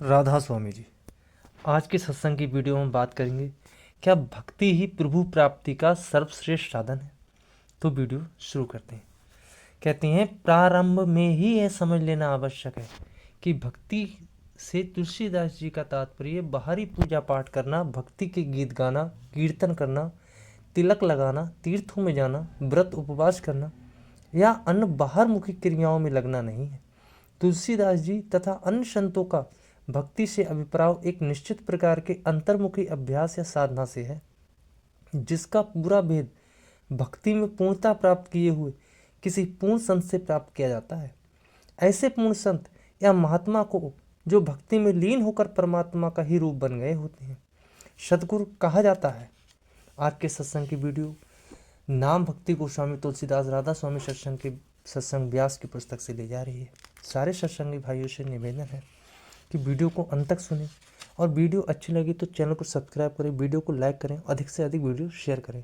राधा स्वामी जी। आज के सत्संग की वीडियो में बात करेंगे, क्या भक्ति ही प्रभु प्राप्ति का सर्वश्रेष्ठ साधन है। तो वीडियो शुरू करते हैं। कहते हैं, प्रारंभ में ही यह समझ लेना आवश्यक है कि भक्ति से तुलसीदास जी का तात्पर्य बाहरी पूजा पाठ करना, भक्ति के गीत गाना, कीर्तन करना, तिलक लगाना, तीर्थों में जाना, व्रत उपवास करना या अन्य बाहर मुखी क्रियाओं में लगना नहीं है। तुलसीदास जी तथा अन्य संतों का भक्ति से अभिप्राय एक निश्चित प्रकार के अंतर्मुखी अभ्यास या साधना से है, जिसका पूरा भेद भक्ति में पूर्णता प्राप्त किए हुए किसी पूर्ण संत से प्राप्त किया जाता है। ऐसे पूर्ण संत या महात्मा को जो भक्ति में लीन होकर परमात्मा का ही रूप बन गए होते हैं, सद्गुरु कहा जाता है। आज के सत्संग की वीडियो नाम भक्ति गोस्वामी तुलसीदास राधा स्वामी सत्संग के सत्संग व्यास की पुस्तक से ली जा रही है। सारे सत्संगी भाइयों से निवेदन है कि वीडियो को अंत तक सुनें और वीडियो अच्छी लगी तो चैनल को सब्सक्राइब करें, वीडियो को लाइक करें, अधिक से अधिक वीडियो शेयर करें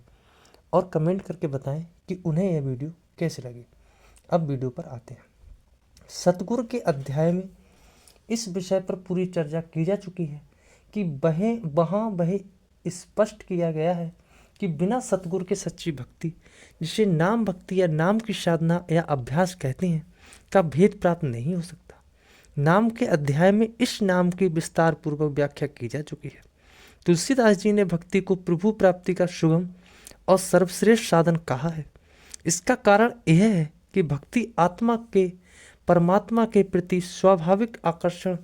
और कमेंट करके बताएं कि उन्हें यह वीडियो कैसी लगी। अब वीडियो पर आते हैं। सतगुरु के अध्याय में इस विषय पर पूरी चर्चा की जा चुकी है कि वह स्पष्ट किया गया है कि बिना सतगुरु के सच्ची भक्ति, जिसे नाम भक्ति या नाम की साधना या अभ्यास कहते हैं, का भेद प्राप्त नहीं हो सकता। नाम के अध्याय में इस नाम की विस्तार पूर्वक व्याख्या की जा चुकी है। तुलसीदास जी ने भक्ति को प्रभु प्राप्ति का सुगम और सर्वश्रेष्ठ साधन कहा है। इसका कारण यह है कि भक्ति आत्मा के परमात्मा के प्रति स्वाभाविक आकर्षण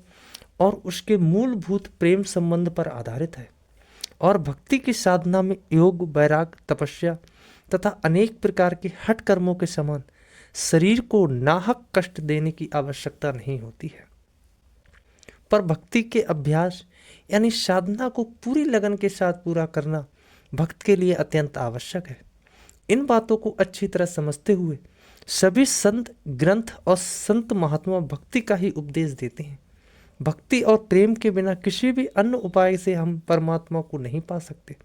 और उसके मूलभूत प्रेम संबंध पर आधारित है और भक्ति की साधना में योग, वैराग, तपस्या तथा अनेक प्रकार के हठ कर्मों के समान शरीर को नाहक कष्ट देने की आवश्यकता नहीं होती है। पर भक्ति के अभ्यास यानी साधना को पूरी लगन के साथ पूरा करना भक्त के लिए अत्यंत आवश्यक है। इन बातों को अच्छी तरह समझते हुए सभी संत, ग्रंथ और संत महात्मा भक्ति का ही उपदेश देते हैं। भक्ति और प्रेम के बिना किसी भी अन्य उपाय से हम परमात्मा को नहीं पा सकते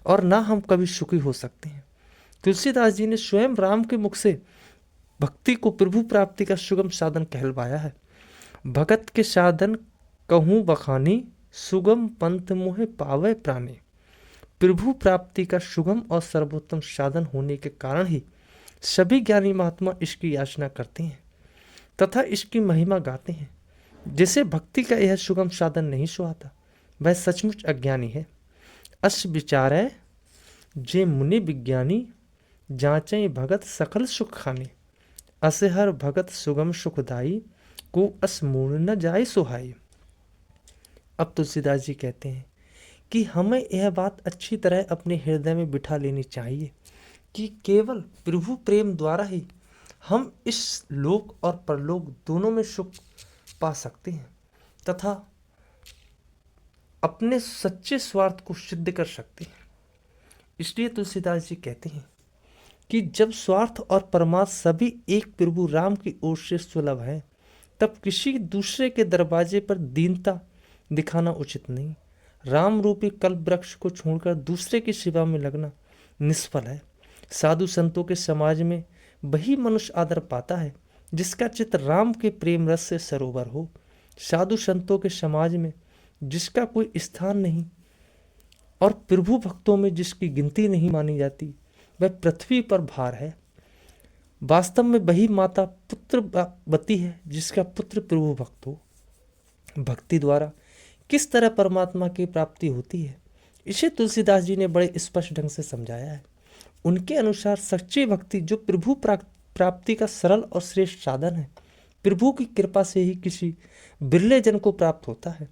और ना हम कभी सुखी हो सकते हैं। तुलसीदास जी ने स्वयं राम के मुख से भक्ति को प्रभु प्राप्ति का सुगम साधन कहलवाया है। भगत के साधन कहूँ बखानी, सुगम पंथ मोहे पावे प्राणी। प्रभु प्राप्ति का सुगम और सर्वोत्तम साधन होने के कारण ही सभी ज्ञानी महात्मा इसकी याचना करते हैं तथा इसकी महिमा गाते हैं। जिसे भक्ति का यह सुगम साधन नहीं सुहाता, वह सचमुच अज्ञानी है। अस विचारै जे मुनि विज्ञानी, जांचै भगत सकल सुख खानी। असहर भगत सुगम सुखदाई, को अस मूढ़ न जाय सुहाई। अब तुलसीदास जी कहते हैं कि हमें यह बात अच्छी तरह अपने हृदय में बिठा लेनी चाहिए कि केवल प्रभु प्रेम द्वारा ही हम इस लोक और परलोक दोनों में सुख पा सकते हैं तथा अपने सच्चे स्वार्थ को सिद्ध कर सकते हैं। इसलिए तुलसीदास जी कहते हैं कि जब स्वार्थ और परमार्थ सभी एक प्रभु राम की ओर से सुलभ है, तब किसी दूसरे के दरवाजे पर दीनता दिखाना उचित नहीं। राम रूपी कल्प वृक्ष को छोड़कर दूसरे की सेवा में लगना निष्फल है। साधु संतों के समाज में वही मनुष्य आदर पाता है जिसका चित्त राम के प्रेम रस से सरोवर हो। साधु संतों के समाज में जिसका कोई स्थान नहीं और प्रभु भक्तों में जिसकी गिनती नहीं मानी जाती, वह पृथ्वी पर भार है। वास्तव में वही माता पुत्रवती है जिसका पुत्र प्रभु भक्त हो। भक्ति द्वारा किस तरह परमात्मा की प्राप्ति होती है, इसे तुलसीदास जी ने बड़े स्पष्ट ढंग से समझाया है। उनके अनुसार सच्ची भक्ति जो प्रभु प्राप्ति का सरल और श्रेष्ठ साधन है, प्रभु की कृपा से ही किसी बिरले जन को प्राप्त होता है।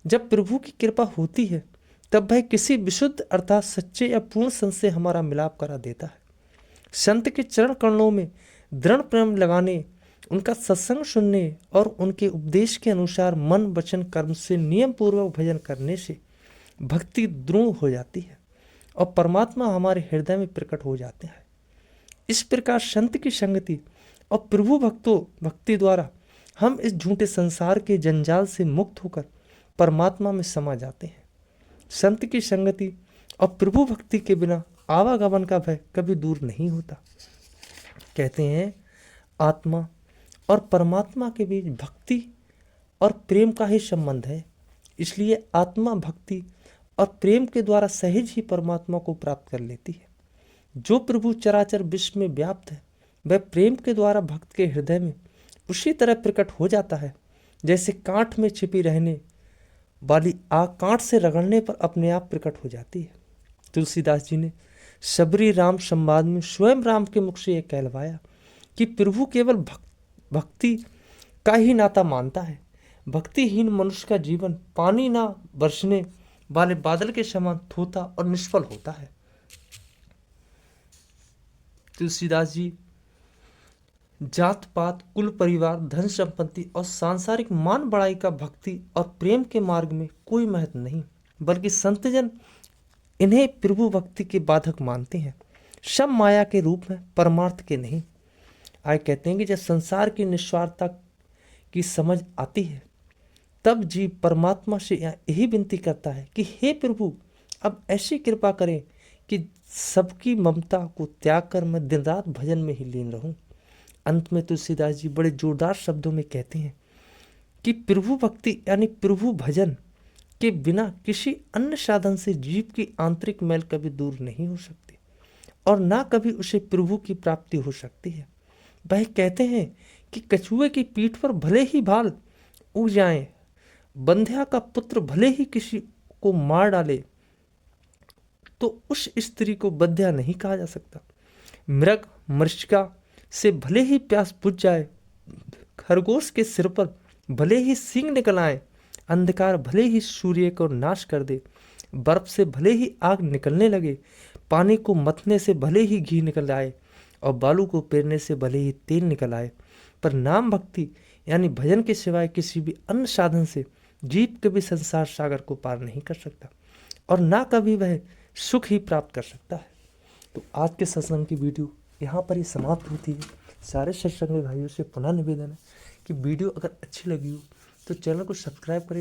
जब प्रभु की कृपा होती है, तब वह किसी विशुद्ध अर्थात सच्चे या पूर्ण संत से हमारा मिलाप करा देता है। संत के चरण करणों में दृढ़ प्रेम लगाने, उनका सत्संग सुनने और उनके उपदेश के अनुसार मन, वचन, कर्म से नियम पूर्वक भजन करने से भक्ति दृढ़ हो जाती है और परमात्मा हमारे हृदय में प्रकट हो जाते हैं। इस प्रकार संत की संगति और प्रभु भक्ति द्वारा हम इस झूठे संसार के जंजाल से मुक्त होकर परमात्मा में समा जाते हैं। संत की संगति और प्रभु भक्ति के बिना आवागमन का भय कभी दूर नहीं होता। कहते हैं, आत्मा और परमात्मा के बीच भक्ति और प्रेम का ही संबंध है। इसलिए आत्मा भक्ति और प्रेम के द्वारा सहज ही परमात्मा को प्राप्त कर लेती है। जो प्रभु चराचर विश्व में व्याप्त है वह प्रेम के द्वारा भक्त के हृदय में उसी तरह प्रकट हो जाता है जैसे कांट में छिपी रहने वाली आग कांट से रगड़ने पर अपने आप प्रकट हो जाती है। तुलसीदास जी ने शबरी राम संवाद में स्वयं राम के मुख से यह कहलवाया कि प्रभु केवल भक्ति का ही नाता मानता है। भक्तिहीन मनुष्य का जीवन पानी ना बरसने वाले बादल के समान थोथा और निष्फल होता है। तुलसीदास जी जात पात, कुल परिवार, धन संपत्ति और सांसारिक मान बढ़ाई का भक्ति और प्रेम के मार्ग में कोई महत्व नहीं, बल्कि संतजन इन्हें प्रभु भक्ति के बाधक मानते हैं, सब माया के रूप में, परमार्थ के नहीं। आए कहते हैं कि जब संसार की निस्वार्थता की समझ आती है तब जीव परमात्मा से यही विनती करता है कि हे प्रभु, अब ऐसी कृपा करें कि सबकी ममता को त्याग कर मैं दिन रात भजन में ही लीन रहूं। अंत में तुलसीदास जी बड़े जोरदार शब्दों में कहते हैं कि प्रभु भक्ति यानी प्रभु भजन के बिना किसी अन्य साधन से जीव की आंतरिक मैल कभी दूर नहीं हो सकती और ना कभी उसे प्रभु की प्राप्ति हो सकती है। वह कहते हैं कि कछुए की पीठ पर भले ही भाल उग जाएं, बंध्या का पुत्र भले ही किसी को मार डाले, तो उस स्त्री को बंध्या नहीं कहा जा सकता। मृग मृछिका से भले ही प्यास बुझ जाए, खरगोश के सिर पर भले ही सींग निकल आए, अंधकार भले ही सूर्य को नाश कर दे, बर्फ से भले ही आग निकलने लगे, पानी को मथने से भले ही घी निकल आए और बालू को पेरने से भले ही तेल निकल आए, पर नाम भक्ति यानी भजन के सिवाय किसी भी अन्य साधन से जीव कभी संसार सागर को पार नहीं कर सकता और ना कभी वह सुख ही प्राप्त कर सकता है। तो आज के सत्संग की वीडियो यहाँ पर ही समाप्त होती है। सारे सत्संगी भाइयों से पुनः निवेदन है कि वीडियो अगर अच्छी लगी हो तो चैनल को सब्सक्राइब करें।